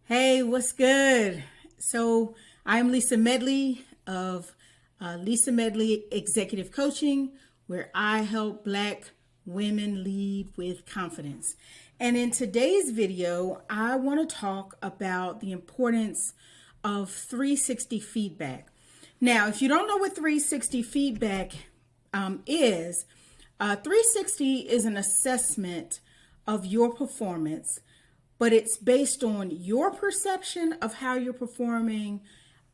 Hey, what's good? So, I'm Lisa Medley of Lisa Medley Executive Coaching, where I help Black women lead with confidence. And in today's video, I want to talk about the importance of 360 feedback. Now, if you don't know what 360 feedback is, 360 is an assessment of your performance, but it's based on your perception of how you're performing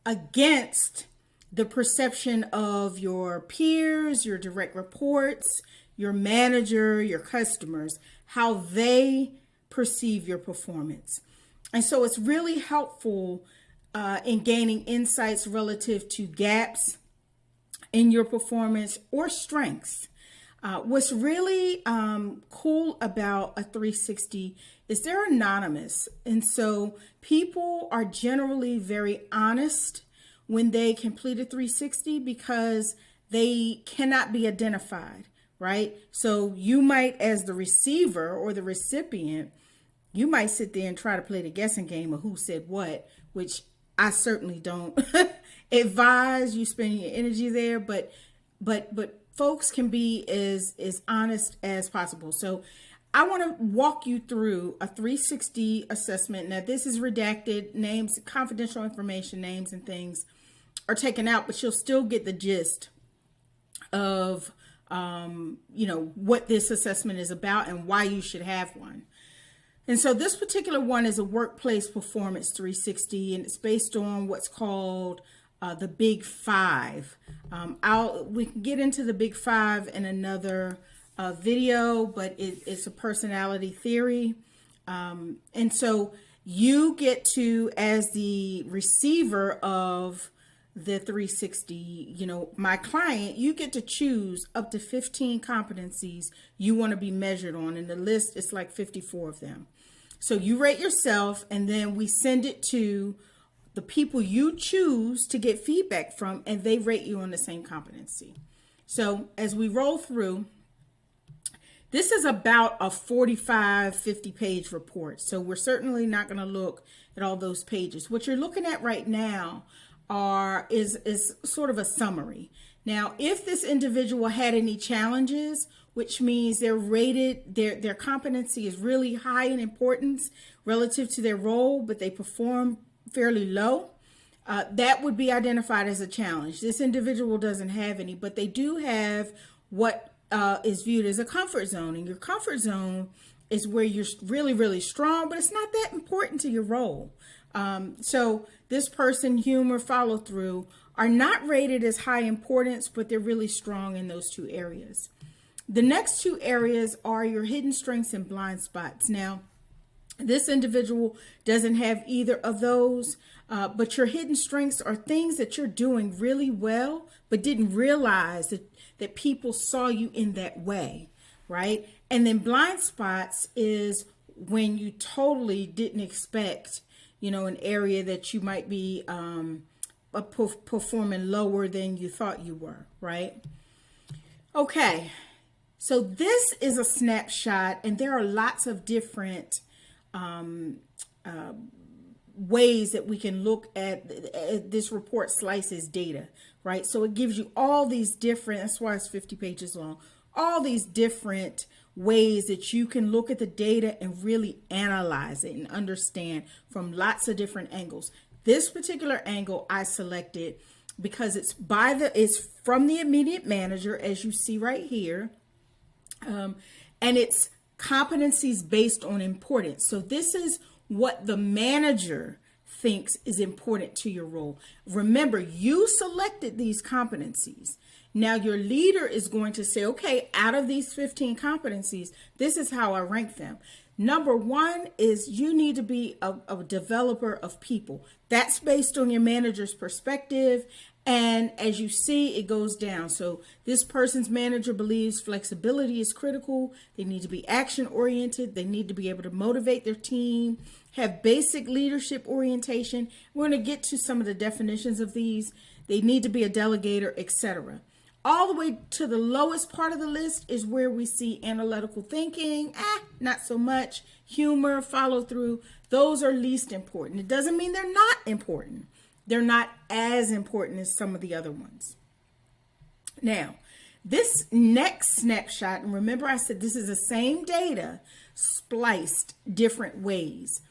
against the perception of your peers, your direct reports, your manager, your customers, how they perceive your performance. And so it's really helpful in gaining insights relative to gaps in your performance or strengths. What's really cool about a 360 is they're anonymous. And so people are generally very honest when they complete a 360 because they cannot be identified, right? So you might, as the receiver or the recipient, you might sit there and try to play the guessing game of who said what, which I certainly don't advise you spending your energy there, but folks can be as honest as possible. So I want to walk you through a 360 assessment. Now, this is redacted. Names, confidential information, names and things are taken out, but you'll still get the gist of what this assessment is about and why you should have one. And so this particular one is a workplace performance 360, and it's based on what's called the Big Five. We can get into the Big Five in another video, but it's a personality theory. And so you get to, as the receiver of the 360, my client, you get to choose up to 15 competencies you want to be measured on. And the list is like 54 of them. So you rate yourself, and then we send it to the people you choose to get feedback from, and they rate you on the same competency. So as we roll through, this is about a 45, 50 page report. So we're certainly not going to look at all those pages. What you're looking at right now is sort of a summary. Now, if this individual had any challenges, which means they're rated, their competency is really high in importance relative to their role, but they perform fairly low, that would be identified as a challenge. This individual doesn't have any, but they do have what is viewed as a comfort zone. And your comfort zone is where you're really, really strong, but it's not that important to your role. So this person, humor, follow through, are not rated as high importance, but they're really strong in those two areas. The next two areas are your hidden strengths and blind spots. Now, this individual doesn't have either of those, but your hidden strengths are things that you're doing really well, but didn't realize that people saw you in that way, right? And then blind spots is when you totally didn't expect, an area that you might be performing lower than you thought you were, right? Okay, so this is a snapshot, and there are lots of different ways that we can look at this report slices data, right? So it gives you all these different, that's why it's 50 pages long, all these different ways that you can look at the data and really analyze it and understand from lots of different angles. This particular angle I selected because it's from the immediate manager, as you see right here, and it's competencies based on importance. So this is what the manager thinks is important to your role. Remember, you selected these competencies. Now your leader is going to say, okay, out of these 15 competencies, this is how I rank them. Number one is you need to be a developer of people. That's based on your manager's perspective. And as you see, it goes down. So this person's manager believes flexibility is critical. They need to be action oriented. They need to be able to motivate their team, have basic leadership orientation. We're going to get to some of the definitions of these. They need to be a delegator, etc. All the way to the lowest part of the list is where we see analytical thinking, not so much. Humor, follow through, those are least important. It doesn't mean they're not important. They're not as important as some of the other ones. Now, this next snapshot, and remember I said this is the same data spliced different ways.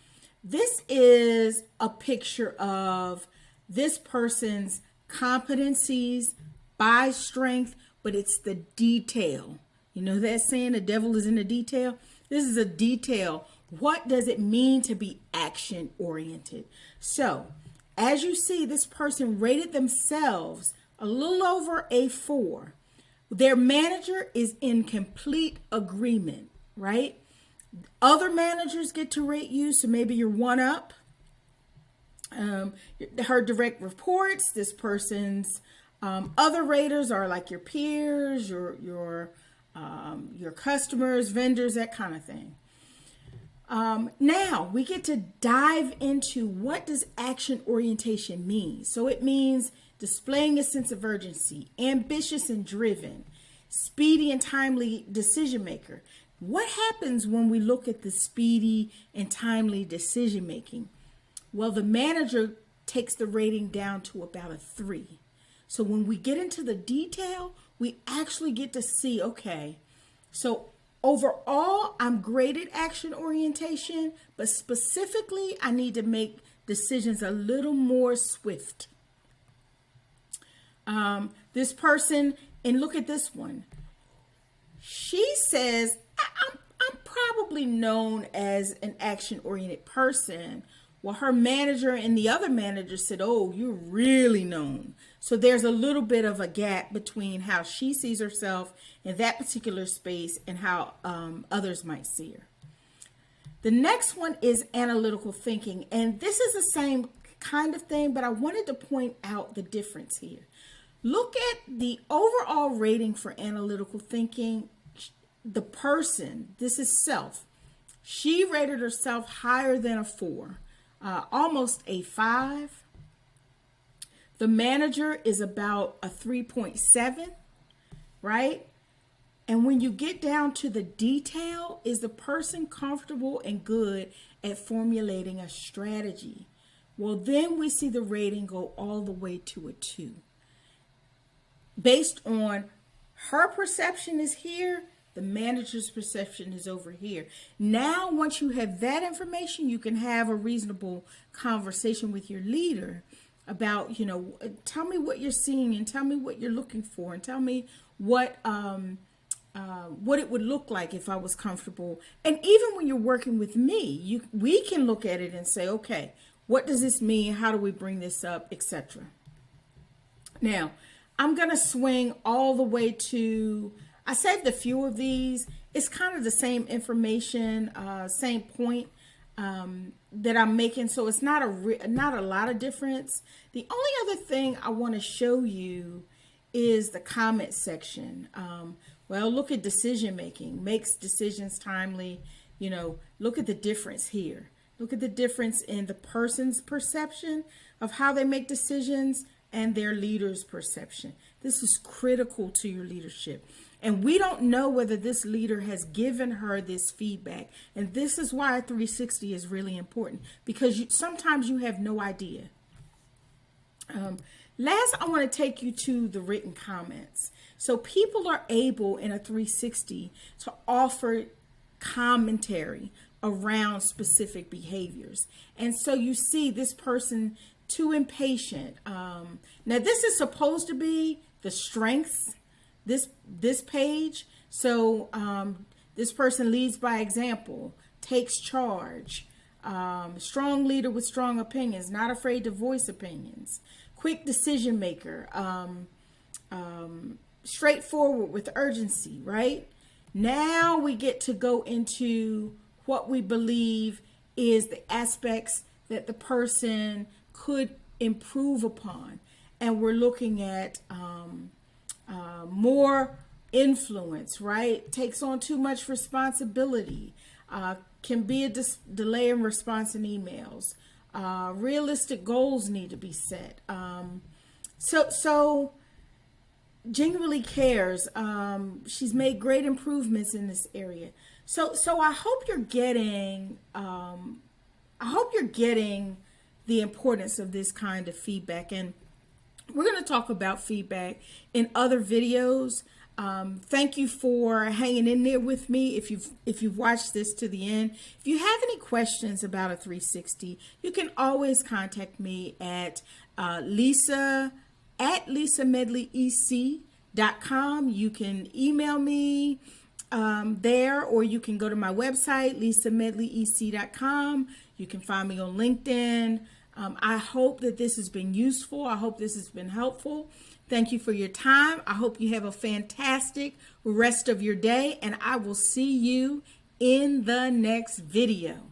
This is a picture of this person's competencies by strength, but it's the detail. You know that saying, the devil is in the detail? This is a detail. What does it mean to be action oriented? So, as you see, this person rated themselves a little over a 4. Their manager is in complete agreement, right? Other managers get to rate you, so maybe you're 1 up. Her direct reports, this person's other raters are like your peers, your customers, vendors, that kind of thing. Now we get to dive into what does action orientation mean. So it means displaying a sense of urgency, ambitious and driven, speedy and timely decision maker. What happens when we look at the speedy and timely decision making? Well, the manager takes the rating down to about a 3. So when we get into the detail, we actually get to see, okay, so overall, I'm great at action orientation, but specifically, I need to make decisions a little more swift. This person, and look at this one. She says, I'm probably known as an action-oriented person. Well, her manager and the other manager said, oh, you're really known. So there's a little bit of a gap between how she sees herself in that particular space and how others might see her. The next one is analytical thinking. And this is the same kind of thing, but I wanted to point out the difference here. Look at the overall rating for analytical thinking. The person, this is self, she rated herself higher than a 4, almost a 5. The manager is about a 3.7, right? And when you get down to the detail, is the person comfortable and good at formulating a strategy? Well, then we see the rating go all the way to a 2. Based on her perception is here, the manager's perception is over here. Now, once you have that information, you can have a reasonable conversation with your leader about, tell me what you're seeing and tell me what you're looking for and tell me what it would look like if I was comfortable. And even when you're working with me, we can look at it and say, okay, what does this mean? How do we bring this up, etc. Now, I'm going to swing all the way to, I saved a few of these. It's kind of the same information, same point that I'm making. So it's not a lot of difference. The only other thing I want to show you is the comment section. Well, look at decision making, makes decisions timely. Look at the difference here. Look at the difference in the person's perception of how they make decisions and their leader's perception. This is critical to your leadership. And we don't know whether this leader has given her this feedback. And this is why 360 is really important, because sometimes you have no idea. Last, I want to take you to the written comments. So people are able in a 360 to offer commentary around specific behaviors. And so you see this person too impatient. Now this is supposed to be the strengths, this page. So this person leads by example, takes charge, strong leader with strong opinions, not afraid to voice opinions, quick decision maker, straightforward with urgency, right? Now we get to go into what we believe is the aspects that the person could improve upon. And we're looking at more influence, right? Takes on too much responsibility, can be a delay in response in emails. Realistic goals need to be set. So genuinely cares. She's made great improvements in this area. So I hope you're getting the importance of this kind of feedback. And we're going to talk about feedback in other videos. Thank you for hanging in there with me. If you've watched this to the end, if you have any questions about a 360, you can always contact me at Lisa at lisamedleyec.com. You can email me there, or you can go to my website, lisamedleyec.com. You can find me on LinkedIn. I hope that this has been useful. I hope this has been helpful. Thank you for your time. I hope you have a fantastic rest of your day, and I will see you in the next video.